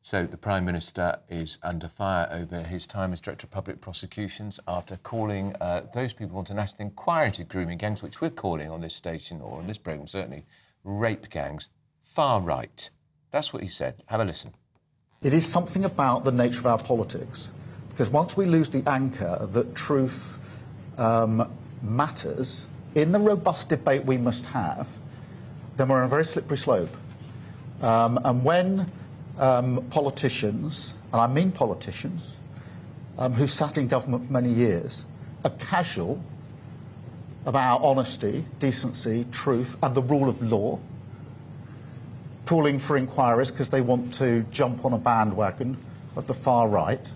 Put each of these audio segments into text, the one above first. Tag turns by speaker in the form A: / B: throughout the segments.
A: So the Prime Minister is under fire over his time as Director of Public Prosecutions after calling those people who want a national inquiry into grooming gangs, which we're calling on this station, or on this programme certainly, rape gangs, far right. That's what he said. Have a listen.
B: It is something about the nature of our politics, because once we lose the anchor that truth matters, in the robust debate we must have, then we're on a very slippery slope. And when politicians, and I mean politicians, who sat in government for many years, are casual about honesty, decency, truth and the rule of law, calling for inquiries because they want to jump on a bandwagon of the far right.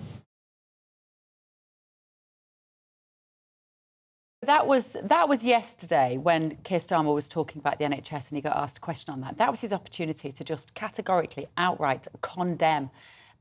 C: That was yesterday when Keir Starmer was talking about the NHS and he got asked a question on that. That was his opportunity to just categorically, outright condemn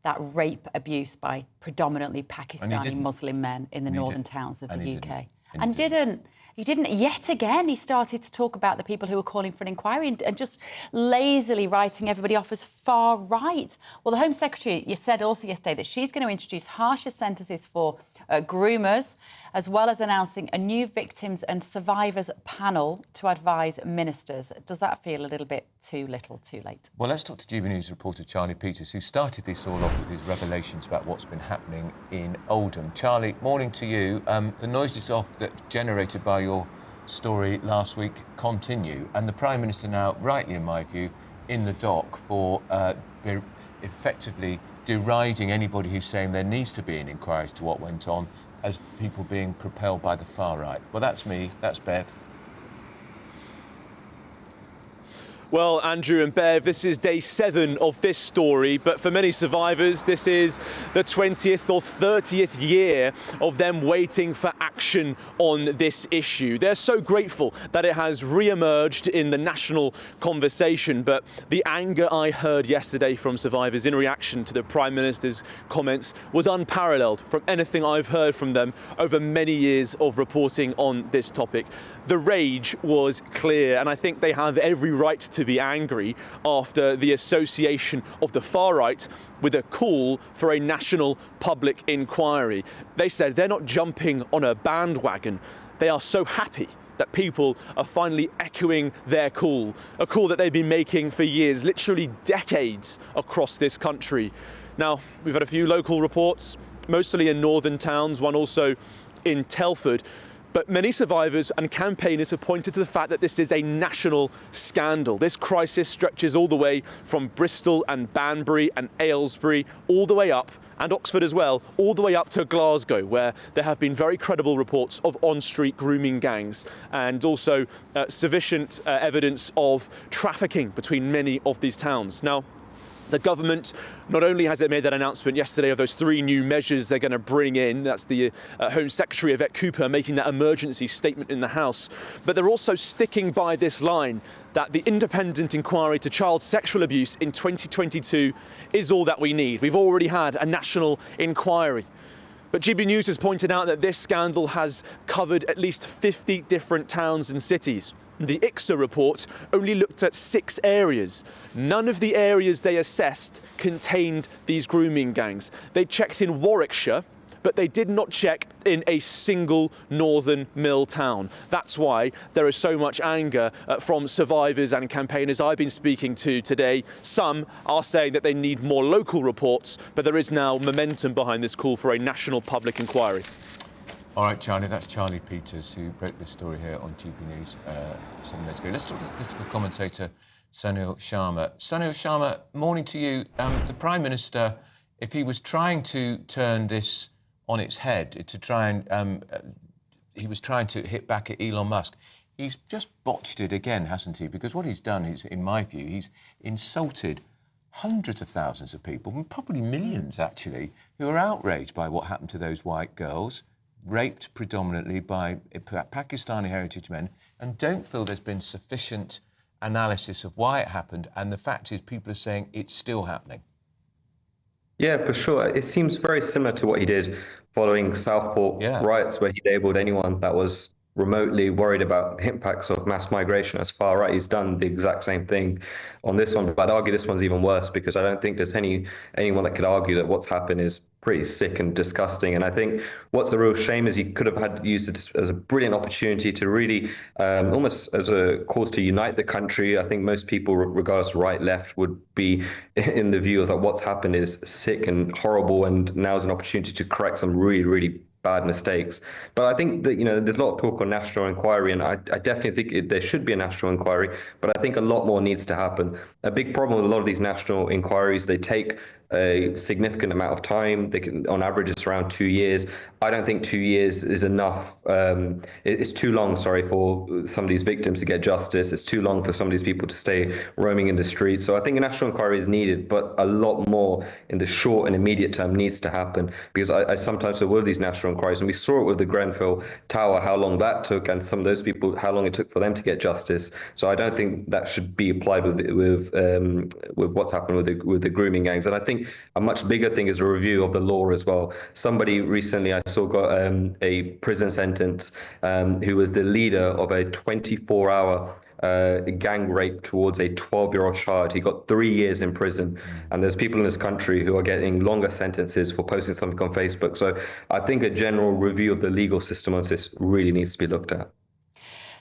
C: that rape abuse by predominantly Pakistani Muslim men in the northern towns of the UK. And he didn't. Yet again, he started to talk about the people who were calling for an inquiry and just lazily writing everybody off as far right. Well, the Home Secretary said also yesterday that she's going to introduce harsher sentences for groomers, as well as announcing a new victims and survivors panel to advise ministers. Does that feel a little bit too little, too late?
A: Well, let's talk to GBNews reporter Charlie Peters, who started this all off with his revelations about what's been happening in Oldham. Charlie, morning to you. The noises that generated by your story last week continue, and the Prime Minister now, rightly in my view, in the dock for effectively deriding anybody who's saying there needs to be an inquiry as to what went on as people being propelled by the far right. Well, that's me, that's Bev.
D: Well, Andrew and Bev, this is day 7 of this story, but for many survivors, this is the 20th or 30th year of them waiting for action on this issue. They're so grateful that it has re-emerged in the national conversation, but the anger I heard yesterday from survivors in reaction to the Prime Minister's comments was unparalleled from anything I've heard from them over many years of reporting on this topic. The rage was clear, and I think they have every right to be angry after the association of the far right with a call for a national public inquiry. They said they're not jumping on a bandwagon. They are so happy that people are finally echoing their call, a call that they've been making for years, literally decades across this country. Now, we've had a few local reports, mostly in northern towns, one also in Telford. But many survivors and campaigners have pointed to the fact that this is a national scandal. This crisis stretches all the way from Bristol and Banbury and Aylesbury, all the way up, and Oxford as well, all the way up to Glasgow, where there have been very credible reports of on-street grooming gangs and also sufficient evidence of trafficking between many of these towns. Now, the government, not only has it made that announcement yesterday of those 3 new measures they're going to bring in, that's the Home Secretary, Yvette Cooper, making that emergency statement in the House, but they're also sticking by this line that the independent inquiry to child sexual abuse in 2022 is all that we need. We've already had a national inquiry. But GBNews has pointed out that this scandal has covered at least 50 different towns and cities. The ICSA report only looked at 6 areas. None of the areas they assessed contained these grooming gangs. They checked in Warwickshire, but they did not check in a single northern mill town. That's why there is so much anger from survivors and campaigners I've been speaking to today. Some are saying that they need more local reports, but there is now momentum behind this call for a national public inquiry.
A: All right, Charlie, that's Charlie Peters, who broke this story here on GB News 7 days ago. Let's talk to political commentator Sunil Sharma. Sunil Sharma, morning to you. The Prime Minister, if he was trying to turn this on its head, to try and he was trying to hit back at Elon Musk, he's just botched it again, hasn't he? Because what he's done is, in my view, he's insulted hundreds of thousands of people, probably millions actually, who are outraged by what happened to those white girls, raped predominantly by Pakistani heritage men, and don't feel there's been sufficient analysis of why it happened. And the fact is, people are saying it's still happening.
E: Yeah, for sure. It seems very similar to what he did following Southport riots, where he labelled anyone that was remotely worried about the impacts of mass migration. As far right, he's done the exact same thing on this one. But I'd argue this one's even worse because I don't think there's anyone that could argue that what's happened is pretty sick and disgusting. And I think what's a real shame is he could have had used it as a brilliant opportunity to really almost as a cause to unite the country. I think most people, regardless right, left, would be in the view of that what's happened is sick and horrible, and now's an opportunity to correct some really, really bad mistakes. But I think that, there's a lot of talk on national inquiry, and I definitely think there should be a national inquiry, but I think a lot more needs to happen. A big problem with a lot of these national inquiries, they take a significant amount of time. They can, on average, it's around 2 years. I don't think 2 years is enough. It's too long, sorry, for some of these victims to get justice. It's too long for some of these people to stay roaming in the streets. So I think a national inquiry is needed, but a lot more in the short and immediate term needs to happen, because I sometimes with these national inquiries, and we saw it with the Grenfell Tower, how long that took, and some of those people, how long it took for them to get justice. So I don't think that should be applied with what's happened with the grooming gangs. And I think a much bigger thing is a review of the law as well. Somebody recently I saw got a prison sentence who was the leader of a 24-hour gang rape towards a 12-year-old child. He got 3 years in prison. And there's people in this country who are getting longer sentences for posting something on Facebook. So I think a general review of the legal system of this really needs to be looked at.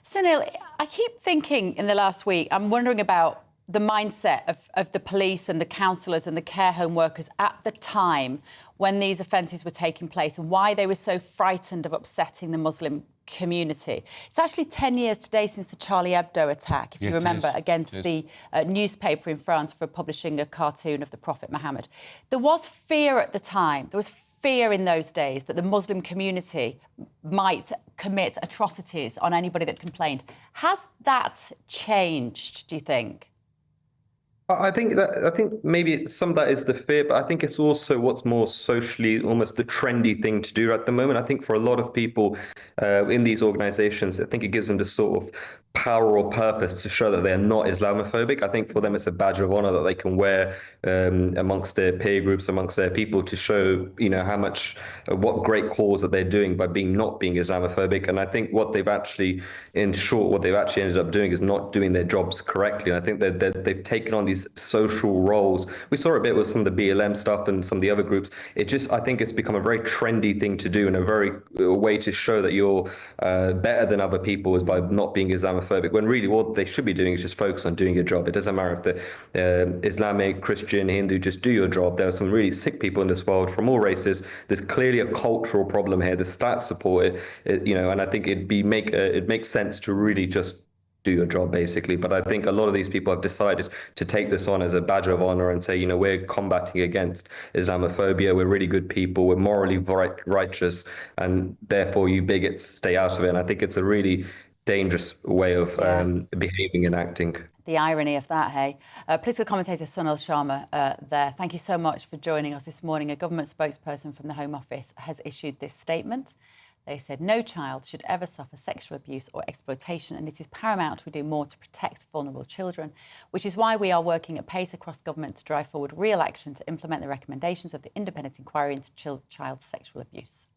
C: Sunil, I keep thinking in the last week, I'm wondering about the mindset of the police and the counsellors and the care home workers at the time when these offences were taking place, and why they were so frightened of upsetting the Muslim community. It's actually 10 years today since the Charlie Hebdo attack, if you remember, against the newspaper in France for publishing a cartoon of the Prophet Muhammad. There was fear at the time. There was fear in those days that the Muslim community might commit atrocities on anybody that complained. Has that changed, do you think?
E: I think maybe some of that is the fear, but I think it's also what's more socially almost the trendy thing to do at the moment. I think for a lot of people in these organizations, I think it gives them the sort of power or purpose to show that they're not Islamophobic. I think for them it's a badge of honor that they can wear amongst their peer groups, amongst their people, to show how much what great cause that they're doing by not being Islamophobic. And I think what they've actually, in short, what they've actually ended up doing is not doing their jobs correctly. And I think that they've taken on these social roles. We saw a bit with some of the BLM stuff and some of the other groups. I think it's become a very trendy thing to do, and a way to show that you're better than other people is by not being Islamophobic, when really what they should be doing is just focus on doing your job. It doesn't matter if the Islamic, Christian, Hindu, just do your job. There are some really sick people in this world from all races. There's clearly a cultural problem here. The stats support it, and I think it makes sense to really just do your job, basically. But I think a lot of these people have decided to take this on as a badge of honor and say, we're combating against Islamophobia. We're really good people. We're morally righteous, and therefore you bigots stay out of it. And I think it's a really dangerous way of behaving and acting.
C: The irony of that, hey? Political commentator Sunil Sharma there. Thank you so much for joining us this morning. A government spokesperson from the Home Office has issued this statement. They said no child should ever suffer sexual abuse or exploitation, and it is paramount we do more to protect vulnerable children, which is why we are working at pace across government to drive forward real action to implement the recommendations of the independent inquiry into child sexual abuse.